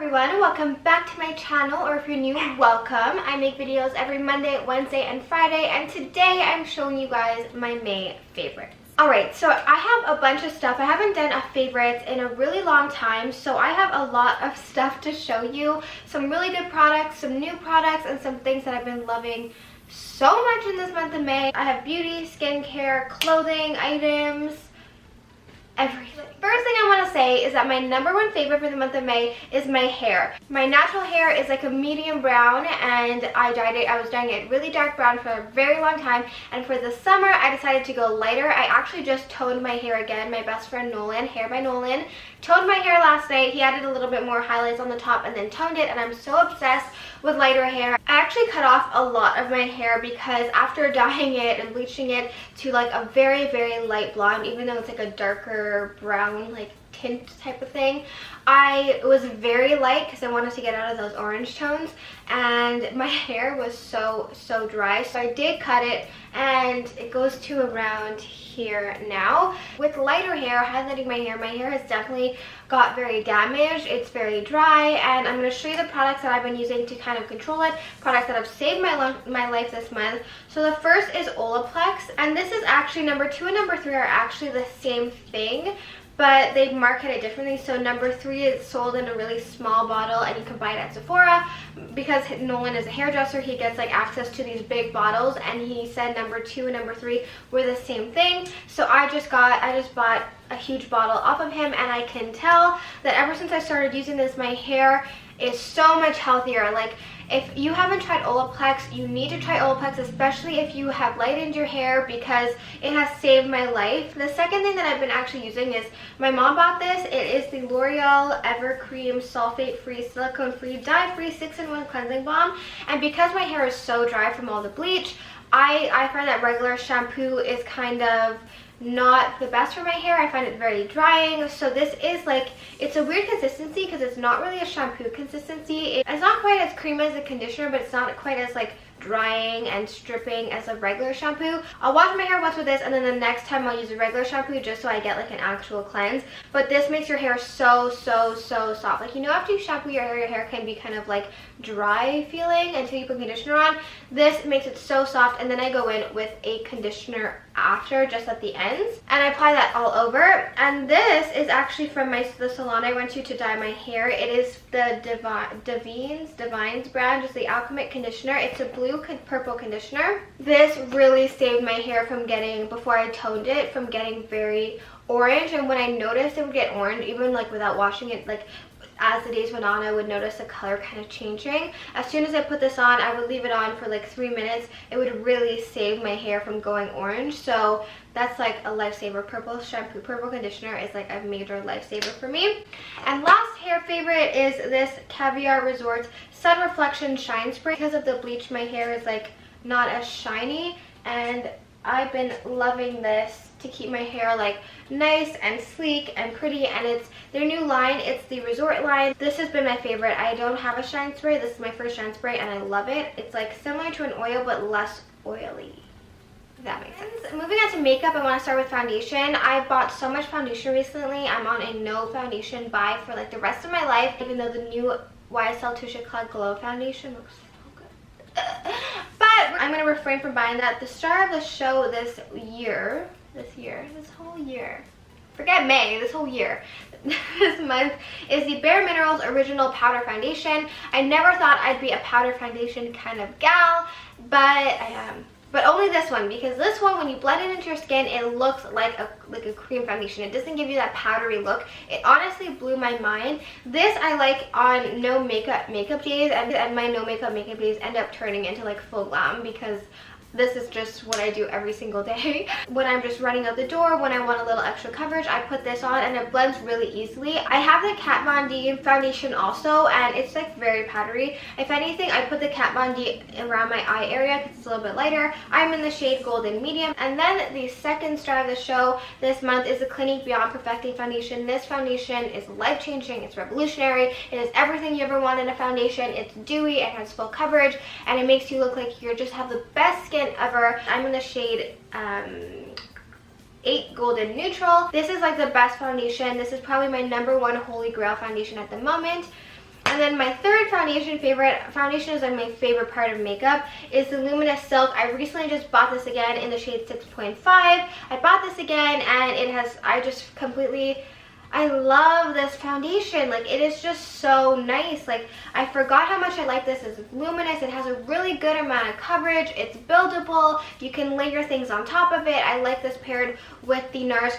everyone, welcome back to my channel, or if you're new, welcome. I make videos every Monday, Wednesday, and Friday, and today I'm showing you guys my May favorites. Alright, so I have a bunch of stuff. I haven't done a favorites in a really long time, so I have a lot of stuff to show you. Some really good products, some new products, and some things that I've been loving so much in this month of May. I have beauty, skincare, clothing, items, everything. First thing I want to say is that my #1 favorite for the month of May is my hair. My natural hair is like a medium brown, and I dyed it. I was dyeing it really dark brown for a very long time, and for the summer I decided to go lighter. I actually just toned my hair again. My best friend Nolan, Hair by Nolan, toned my hair last night. He added a little bit more highlights on the top and then toned it, and I'm so obsessed with lighter hair. I actually cut off a lot of my hair because after dyeing it and bleaching it to like a very, very light blonde, even though it's like a darker brown like tint type of thing, it was very light because I wanted to get out of those orange tones, and my hair was so dry. So I did cut it, and it goes to around here now. With lighter hair, highlighting my hair has definitely got very damaged. It's very dry, and I'm going to show you the products that I've been using to kind of control it, products that have saved my life this month. So the first is Olaplex, and this is actually #2 and #3 are actually the same thing, but they market it differently. So #3 is sold in a really small bottle, and you can buy it at Sephora. Because Nolan is a hairdresser, he gets like access to these big bottles, and he said #2 and #3 were the same thing. So I just bought a huge bottle off of him, and I can tell that ever since I started using this, my hair is so much healthier. Like, if you haven't tried Olaplex, you need to try Olaplex, especially if you have lightened your hair, because it has saved my life. The second thing that I've been actually using is, my mom bought this. It is the L'Oreal Evercream Sulfate-Free, Silicone-Free, Dye-Free 6-in-1 Cleansing Balm. And because my hair is so dry from all the bleach, I find that regular shampoo is kind of not the best for my hair. I find it very drying. So this is like, it's a weird consistency because it's not really a shampoo consistency. It's not quite as creamy as a conditioner, but it's not quite as like drying and stripping as a regular shampoo. I'll wash my hair once with this, and then the next time I'll use a regular shampoo just so I get like an actual cleanse. But this makes your hair so soft. Like, you know, after you shampoo your hair can be kind of like dry feeling until you put conditioner on. This makes it so soft, and then I go in with a conditioner after, just at the ends, and I apply that all over. And this is actually from the salon I went to dye my hair. It is the Divines brand, just the Alchemic conditioner. It's a blue purple conditioner. This really saved my hair from getting, before I toned it, from getting very orange. And when I noticed it would get orange, even like without washing it, like as the days went on, I would notice the color kind of changing. As soon as I put this on, I would leave it on for like 3 minutes. It would really save my hair from going orange. So that's like a lifesaver. Purple shampoo, purple conditioner is like a major lifesaver for me. And last hair favorite is this Caviar Resort Sun Reflection Shine Spray. Because of the bleach, my hair is like not as shiny, and I've been loving this to keep my hair like nice and sleek and pretty. And it's their new line. It's the Resort line. This has been my favorite. I don't have a shine spray. This is my first shine spray, and I love it. It's like similar to an oil, but less oily, if that makes sense. Moving on to makeup, I want to start with foundation. I bought so much foundation recently. I'm on a no foundation buy for like the rest of my life, even though the new YSL Touche Eclat Glow foundation looks so good. But I'm going to refrain from buying that. The star of the show this whole year, forget May, this whole year, this month, is the Bare Minerals Original Powder Foundation. I never thought I'd be a powder foundation kind of gal, but I am. But only this one, because this one, when you blend it into your skin, it looks like a cream foundation. It doesn't give you that powdery look. It honestly blew my mind. This I like on no makeup days, and my no makeup days end up turning into like full glam, because this is just what I do every single day. When I'm just running out the door, when I want a little extra coverage, I put this on, and it blends really easily. I have the Kat Von D foundation also, and it's like very powdery. If anything, I put the Kat Von D around my eye area because it's a little bit lighter. I'm in the shade Golden Medium. And then the second star of the show this month is the Clinique Beyond Perfecting Foundation. This foundation is life-changing. It's revolutionary. It is everything you ever want in a foundation. It's dewy, it has full coverage, and it makes you look like you just have the best skin ever. I'm in the shade 8 Golden Neutral. This is like the best foundation. This is probably my #1 holy grail foundation at the moment. And then my third favorite foundation is like my favorite part of makeup, is the Luminous Silk. I recently just bought this again in the shade 6.5. I bought this again and it has, I love this foundation. Like, it is just so nice. Like, I forgot how much I like this. It's luminous. It has a really good amount of coverage. It's buildable. You can layer things on top of it. I like this paired with the NARS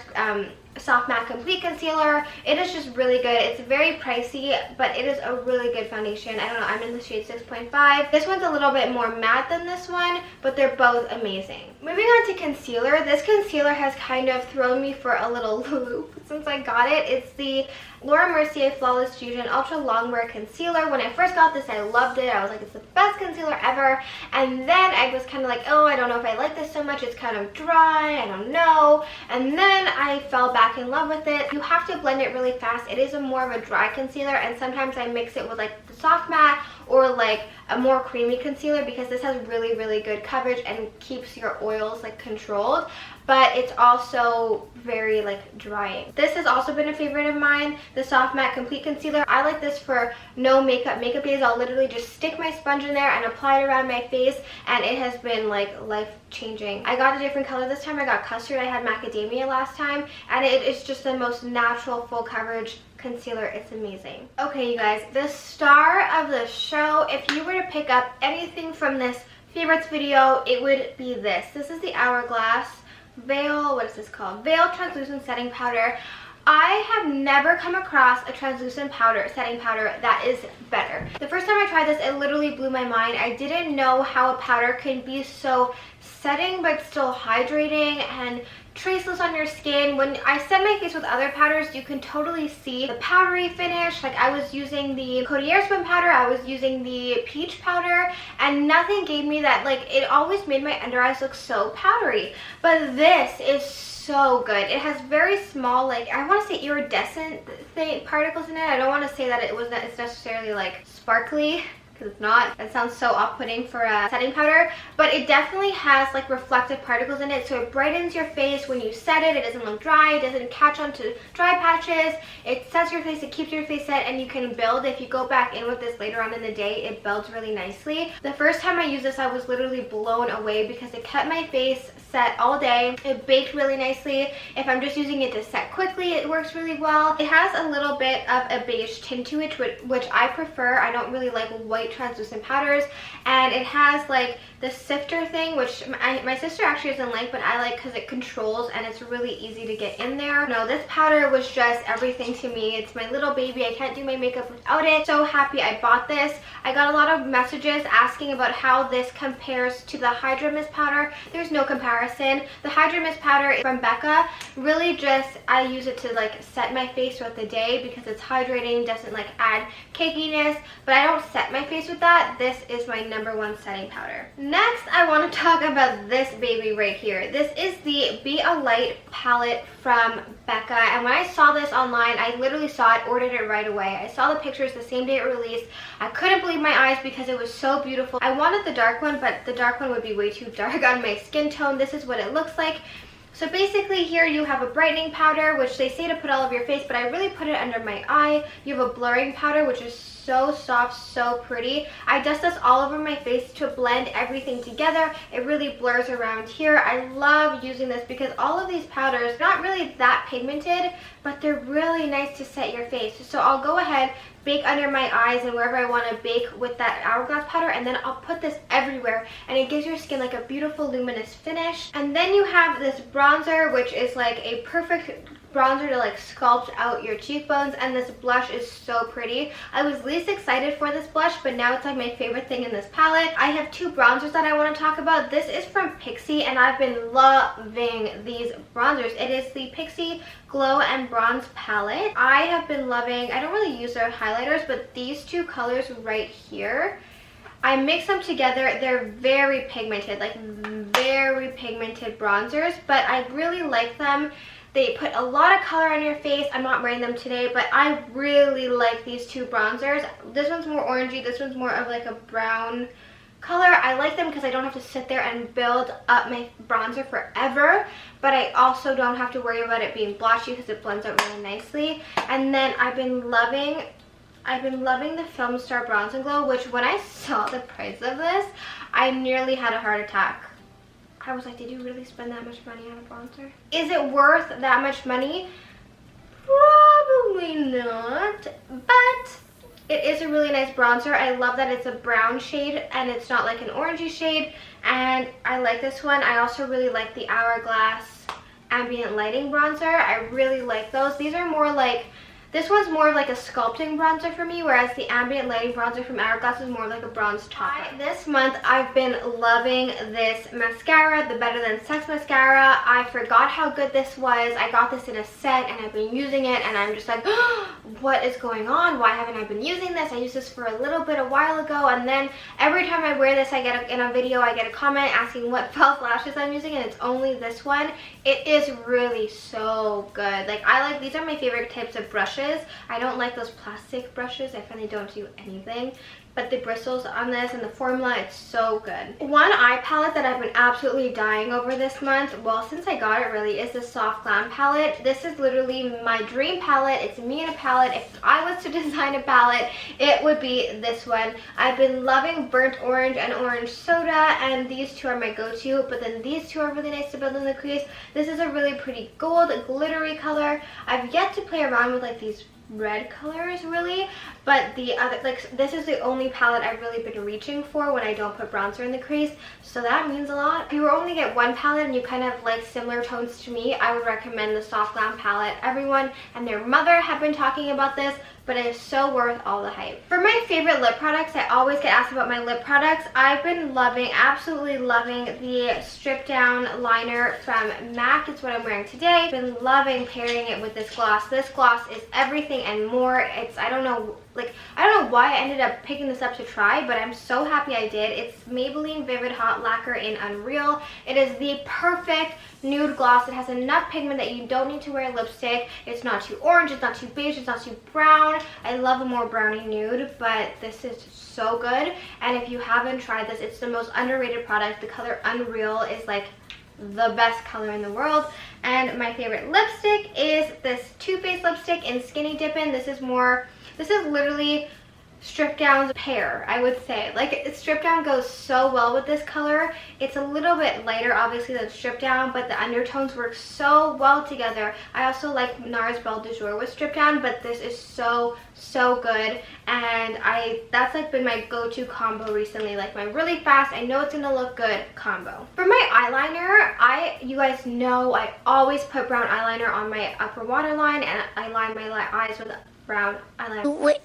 Soft Matte Complete Concealer. It is just really good. It's very pricey, but it is a really good foundation. I don't know, I'm in the shade 6.5. This one's a little bit more matte than this one, but they're both amazing. Moving on to concealer. This concealer has kind of thrown me for a little loop since I got it. It's the Laura Mercier Flawless Fusion Ultra Longwear Concealer. When I first got this, I loved it. I was like, it's the best concealer ever. And then I was kind of like, oh, I don't know if I like this so much. It's kind of dry. I don't know. And then I fell back in love with it. You have to blend it really fast. It is more of a dry concealer, and sometimes I mix it with like the soft matte or like a more creamy concealer, because this has really, really good coverage and keeps your oils like controlled, but it's also very like drying. This has also been a favorite of mine, the Soft Matte Complete Concealer. I like this for no makeup days. I'll literally just stick my sponge in there and apply it around my face, and it has been like life-changing. I got a different color this time. I got Custard. I had Macadamia last time, and it is just the most natural full coverage concealer. It's amazing. Okay, you guys, the star of the show, if you were to pick up anything from this favorites video, it would be this. This is the Hourglass Veil, what is this called? Veil Translucent Setting Powder. I have never come across a translucent setting powder that is better. The first time I tried this, it literally blew my mind. I didn't know how a powder can be so setting but still hydrating and traceless on your skin. When I set my face with other powders, you can totally see the powdery finish. Like, I was using the Cotillard Spin powder, I was using the peach powder, and nothing gave me that. Like, it always made my under eyes look so powdery. But this is so good. It has very small, like, I want to say iridescent particles in it. I don't want to say that it's necessarily like sparkly, because it's not. That sounds so off-putting for a setting powder, but it definitely has like reflective particles in it, so it brightens your face when you set it. It doesn't look dry, it doesn't catch onto dry patches. It sets your face, it keeps your face set, and you can build. If you go back in with this later on in the day, it builds really nicely. The first time I used this, I was literally blown away because it kept my face set all day. It baked really nicely. If I'm just using it to set quickly, it works really well. It has a little bit of a beige tint to it, which I prefer. I don't really like white translucent powders, and it has like the sifter thing, which my sister actually doesn't like, but I like because it controls and it's really easy to get in there. No, this powder was just everything to me. It's my little baby. I can't do my makeup without it. So happy I bought this. I got a lot of messages asking about how this compares to the Hydra Mist powder. There's no comparison. The Hydra Mist powder from Becca, really just, I use it to like set my face throughout the day because it's hydrating, doesn't like add cakiness, but I don't set my face with that. This is my #1 setting powder. Next, I want to talk about this baby right here. This is the Be a Light palette from Becca, and when I saw this online, I literally saw it, ordered it right away. I saw the pictures the same day it released. I couldn't believe my eyes because it was so beautiful. I wanted the dark one, but the dark one would be way too dark on my skin tone. This is what it looks like. So basically here you have a brightening powder, which they say to put all over your face, but I really put it under my eye. You have a blurring powder, which is so soft, so pretty. I dust this all over my face to blend everything together. It really blurs around here. I love using this because all of these powders are not really that pigmented, but they're really nice to set your face. So I'll go ahead, bake under my eyes and wherever I want to bake with that Hourglass powder, and then I'll put this everywhere, and it gives your skin like a beautiful luminous finish. And then you have this bronzer, which is like a perfect bronzer to like sculpt out your cheekbones, and this blush is so pretty. I was least excited for this blush, but now it's like my favorite thing in this palette. I have two bronzers that I want to talk about. This is from PIXI, and I've been loving these bronzers. It is the PIXI Glow and Bronze palette. I have been loving, I don't really use their highlighters, but these two colors right here, I mix them together. They're very pigmented, like very pigmented bronzers, but I really like them. They put a lot of color on your face. I'm not wearing them today, but I really like these two bronzers. This one's more orangey. This one's more of like a brown color. I like them because I don't have to sit there and build up my bronzer forever, but I also don't have to worry about it being blotchy because it blends out really nicely. And then I've been loving I've been loving the Film Star Bronze and Glow, which when I saw the price of this, I nearly had a heart attack. I was like, did you really spend that much money on a bronzer? Is it worth that much money? Probably not, but it is a really nice bronzer. I love that it's a brown shade and it's not like an orangey shade, and I like this one. I also really like the Hourglass Ambient Lighting Bronzer. I really like those. These are more like, this one's more of like a sculpting bronzer for me, whereas the Ambient Lighting Bronzer from Hourglass is more like a bronze topper. This month, I've been loving this mascara, the Better Than Sex mascara. I forgot how good this was. I got this in a set and I've been using it and I'm just like, what is going on? Why haven't I been using this? I used this for a little bit a while ago, and then every time I wear this, in a video, I get a comment asking what false lashes I'm using, and it's only this one. It is really so good. Like, these are my favorite types of brushes. I don't like those plastic brushes. I find they don't do anything. But the bristles on this and the formula, it's so good. One eye palette that I've been absolutely dying over this month, well, since I got it really, is the Soft Glam palette. This is literally my dream palette. It's me in a palette. If I was to design a palette, it would be this one. I've been loving Burnt Orange and Orange Soda, and these two are my go-to, but then these two are really nice to build in the crease. This is a really pretty gold, glittery color. I've yet to play around with like these red colors really, but the other, like, this is the only palette I've really been reaching for when I don't put bronzer in the crease, so that means a lot. If you only get one palette and you kind of like similar tones to me, I would recommend the Soft Glam palette. Everyone and their mother have been talking about this, but it is so worth all the hype. For my favorite lip products, I always get asked about my lip products. I've been loving, absolutely loving the Strip Down liner from MAC. It's what I'm wearing today. I've been loving pairing it with this gloss. This gloss is everything and more. I don't know why I ended up picking this up to try, but I'm so happy I did. It's Maybelline Vivid Hot Lacquer in Unreal. It is the perfect nude gloss. It has enough pigment that you don't need to wear lipstick. It's not too orange, it's not too beige, it's not too brown. I love a more brownie nude, but this is so good. And if you haven't tried this, it's the most underrated product. The color Unreal is like the best color in the world. And my favorite lipstick is this Too Faced lipstick in Skinny Dippin'. This is literally Strip Down's pear, I would say. Like, Strip Down goes so well with this color. It's a little bit lighter, obviously, than Strip Down, but the undertones work so well together. I also like NARS Belle de Jour with Strip Down, but this is so good, and that's like been my go-to combo recently, like my really fast, I know it's gonna look good combo. For my eyeliner, you guys know I always put brown eyeliner on my upper waterline, and I line my eyes with brown eyeliner. What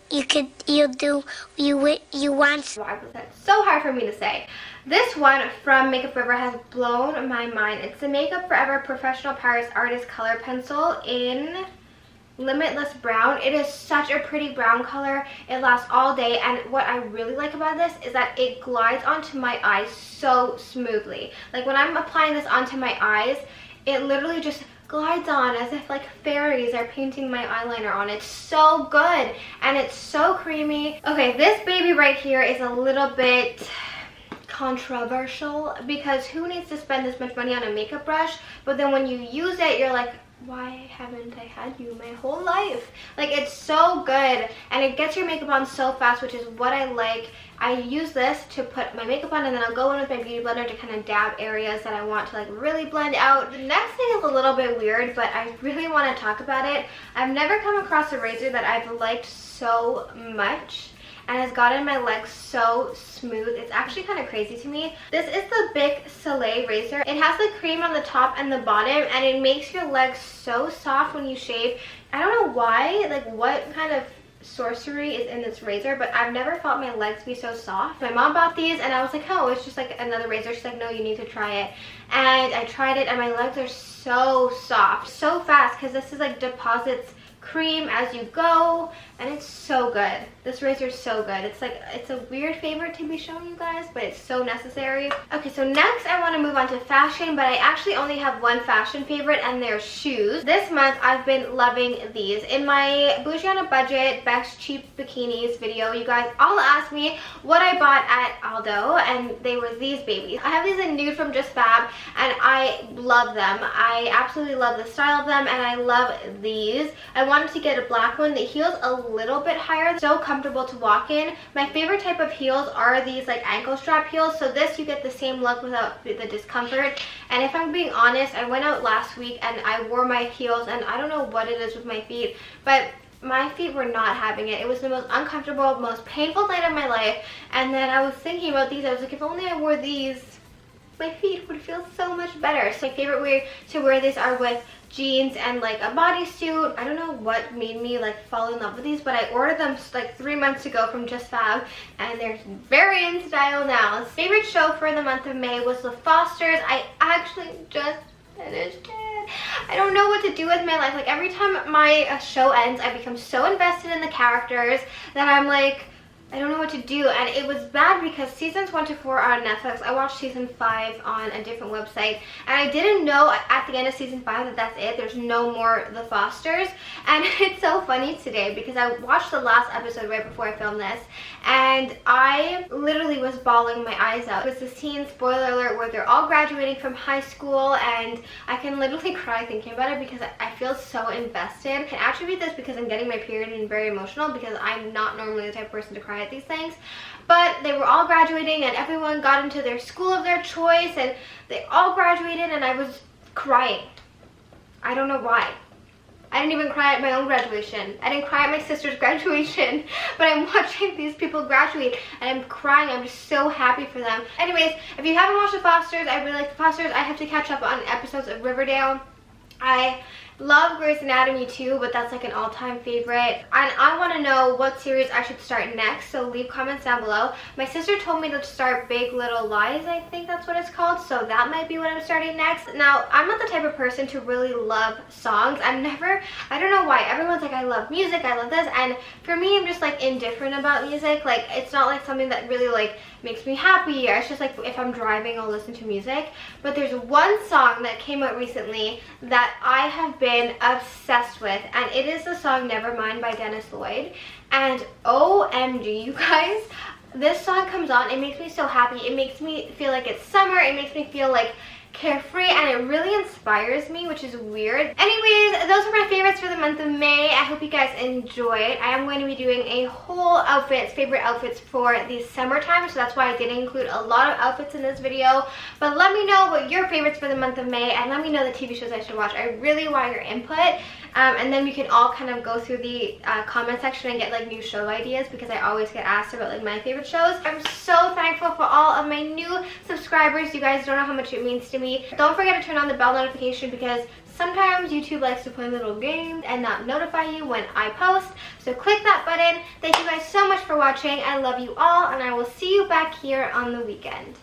you want. Why was that so hard for me to say? This one from Makeup Forever has blown my mind. It's the Makeup Forever Professional Paris Artist Color Pencil in Limitless Brown. It is such a pretty brown color. It lasts all day, and what I really like about this is that it glides onto my eyes so smoothly. Like, when I'm applying this onto my eyes, it literally just glides on as if like fairies are painting my eyeliner on. It's so good and it's so creamy. Okay, this baby right here is a little bit controversial because who needs to spend this much money on a makeup brush, but then when you use it, you're like, why haven't I had you my whole life? Like, it's so good and it gets your makeup on so fast, which is what I like. I use this to put my makeup on, and then I'll go in with my beauty blender to kind of dab areas that I want to like really blend out. The next thing is a little bit weird, but I really want to talk about it. I've never come across a razor that I've liked so much and has gotten my legs so smooth. It's actually kind of crazy to me. This is the Bic Soleil razor. It has the cream on the top and the bottom, and it makes your legs so soft when you shave. I don't know why, like what kind of sorcery is in this razor, but I've never felt my legs be so soft. My mom bought these and I was like, oh, it's just like another razor. She's like, no, you need to try it. And I tried it and my legs are so soft, so fast, because this is like deposits cream as you go, and it's so good. This razor is so good. It's like, it's a weird favorite to be showing you guys, but it's so necessary. Okay, so next I want to move on to fashion, but I actually only have one fashion favorite, and they're shoes. This month I've been loving these. In my Bougie on a Budget Best Cheap Bikinis video, you guys all asked me what I bought at Aldo, and they were these babies. I have these in nude from Just Fab, and I love them. I absolutely love the style of them, and I love these. I wanted to get a black one. The heel's a little bit higher, so comfortable to walk in. My favorite type of heels are these like ankle strap heels, so this you get the same look without the discomfort. And if I'm being honest, I went out last week and I wore my heels, and I don't know what it is with my feet, but my feet were not having it. It was the most uncomfortable, most painful night of my life. And then I was thinking about these. I was like, if only I wore these, my feet would feel so much better. So my favorite way to wear these are with jeans and like a bodysuit. I don't know what made me like fall in love with these, but I ordered them like 3 months ago from Just Fab, and they're very in style now. Favorite show for the month of May was The Fosters. I actually just finished it. I don't know what to do with my life. Like every time my show ends, I become so invested in the characters that I'm like, I don't know what to do. And it was bad because seasons 1 to 4 are on Netflix. I watched season 5 on a different website, and I didn't know at the end of season 5 that that's it. There's no more The Fosters. And it's so funny today because I watched the last episode right before I filmed this, and I literally was bawling my eyes out. It was the scene, spoiler alert, where they're all graduating from high school, and I can literally cry thinking about it because I feel so invested. I can attribute this because I'm getting my period and very emotional because I'm not normally the type of person to cry at these things. But they were all graduating and everyone got into their school of their choice, and they all graduated, and I was crying. I don't know why. I didn't even cry at my own graduation. I didn't cry at my sister's graduation, but I'm watching these people graduate and I'm crying. I'm just so happy for them. Anyways, if you haven't watched The Fosters, I really like The Fosters. I have to catch up on episodes of Riverdale. I love Grey's Anatomy too, but that's like an all-time favorite. And I want to know what series I should start next, so leave comments down below. My sister told me to start Big Little Lies, I think that's what it's called, so that might be what I'm starting next. Now, I'm not the type of person to really love songs. I don't know why, everyone's like, I love music, I love this, and for me, I'm just like indifferent about music. Like, it's not like something that really like makes me happy, or it's just like if I'm driving, I'll listen to music. But there's one song that came out recently that I have been obsessed with, and it is the song Nevermind by Dennis Lloyd. And OMG, you guys, this song comes on, it makes me so happy. It makes me feel like it's summer. It makes me feel like carefree, and it really inspires me, which is weird. Anyways, those are my favorites for the month of May. I hope you guys enjoyed. I am going to be doing a whole favorite outfits for the summertime, so that's why I didn't include a lot of outfits in this video. But let me know what your favorites for the month of May, and let me know the TV shows I should watch. I really want your input. And then we can all kind of go through the comment section and get like new show ideas, because I always get asked about like my favorite shows. I'm so thankful for all of my new subscribers. You guys don't know how much it means to me. Don't forget to turn on the bell notification, because sometimes YouTube likes to play little games and not notify you when I post. So click that button. Thank you guys so much for watching. I love you all, and I will see you back here on the weekend.